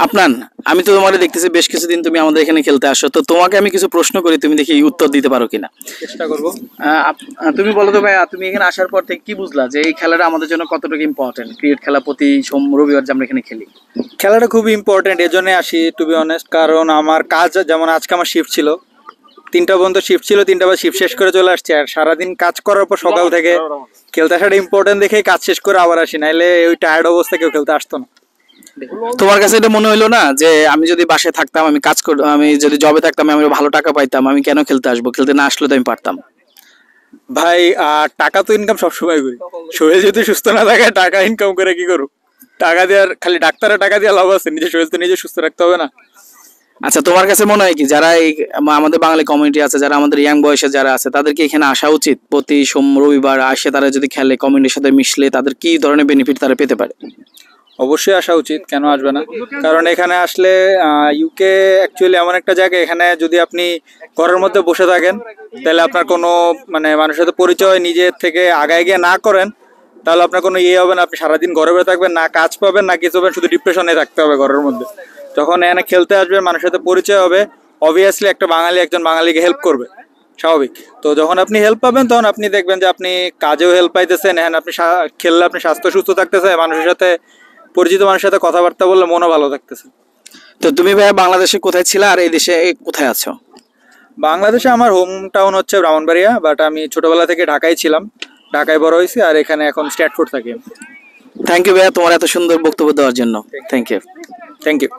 আপনার আমি তো তোমাকে দেখতেছি বেশ কিছুদিন তুমি আমাদের এখানে খেলতে আসো, তো তোমাকে আমি কিছু প্রশ্ন করি, তুমি দেখি উত্তর দিতে পারো কিনা। চেষ্টা করব। তুমি বলো তো ভাইয়া, তুমি এখানে আসার পর থেকে কি বুঝলা যে এই খেলাটা আমাদের জন্য কতটুকু ইম্পর্টেন্ট? ক্রিকেট খেলা প্রতি রবিবার যে আমরা এখানে খেলি। খেলাটা খুবই ইম্পর্টেন্ট, এই জন্যই আসি টু বি অনেস্ট। কারণ আমার কাজ, যেমন আজকে আমার শিফট ছিল, 3টা পর্যন্ত শিফট ছিল, 3টা বাজে শিফট শেষ করে চলে আসছি। আর সারাদিন কাজ করার পর সকাল থেকে খেলতে আসাটা ইম্পর্টেন্ট দেখেই কাজ শেষ করে আবার আসি, নাইলে ওই টায়ার্ড অবস্থা কেউ খেলতে আসতো না। তোমার কাছে এটা মনে হইলো না যে আমি যদি বাসায় থাকতাম, আমি কাজ কর, আমি যদি জবে থাকতাম, আমি ভালো টাকা পাইতাম, আমি কেন খেলতে আসবো? খেলতে না আসলে তো আমি পারতাম। ভাই টাকা তো ইনকাম সবসময় করি, শরীর যদি সুস্থ না থাকে টাকা ইনকাম করে কি করব? টাকা দেওয়ার খালি ডাক্তারের টাকা দিয়ে লাভ আছে, নিজের শরীর তো নিজে সুস্থ রাখতে হবে না? আচ্ছা, তোমার কাছে মনে হয় কি যারা এই আমাদের বাঙালি কমিউনিটি আছে, যারা আমাদের ইয়াং বয়সে যারা আছে, তাদেরকে এখানে আসা উচিত? প্রতি রবিবার আসে তারা যদি খেলে, কমিউনিটির সাথে মিশলে তাদের কি ধরনের বেনিফিট তারা পেতে পারে? অবশ্যই আসা উচিত, কেন আসবে না? কারণ এখানে আসলে ইউকে অ্যাকচুয়ালি এমন একটা জায়গা, এখানে যদি আপনি ঘরের মধ্যে বসে থাকেন তাহলে আপনার কোনো মানে মানুষের সাথে পরিচয় নিজের থেকে আগায় গিয়ে না করেন, তাহলে আপনার কোনো ইয়ে হবে না। আপনি সারাদিন ঘরে বসে থাকবেন, না কাজ পাবেন না কিছু পাবেন, শুধু ডিপ্রেশনে থাকতে হবে ঘরের মধ্যে। যখন এখানে খেলতে আসবেন, মানুষের সাথে পরিচয় হবে, অবভিয়াসলি একটা বাঙালি একজন বাঙালিকে হেল্প করবে, স্বাভাবিক। তো যখন আপনি হেল্প পাবেন তখন আপনি দেখবেন যে আপনি কাজেও হেল্প পাইতেছেন, এখানে আপনি খেললে আপনি স্বাস্থ্য সুস্থ থাকতেছে, মানুষের সাথে পরিচিত মানুষের সাথে কথাবার্তা বললে মনও ভালো থাকতেছে। তো তুমি ভাইয়া বাংলাদেশে কোথায় ছিলা আর এই দেশে কোথায় আছো? বাংলাদেশে আমার হোম টাউন হচ্ছে ব্রাহ্মণবাড়িয়া, বাট আমি ছোটবেলা থেকে ঢাকায় ছিলাম, ঢাকায় বড় হয়েছি, আর এখানে এখন স্ট্যাটফোর্ড থাকি। থ্যাংক ইউ ভাইয়া তোমার এত সুন্দর বক্তব্য দেওয়ার জন্য। Thank you. Thank you.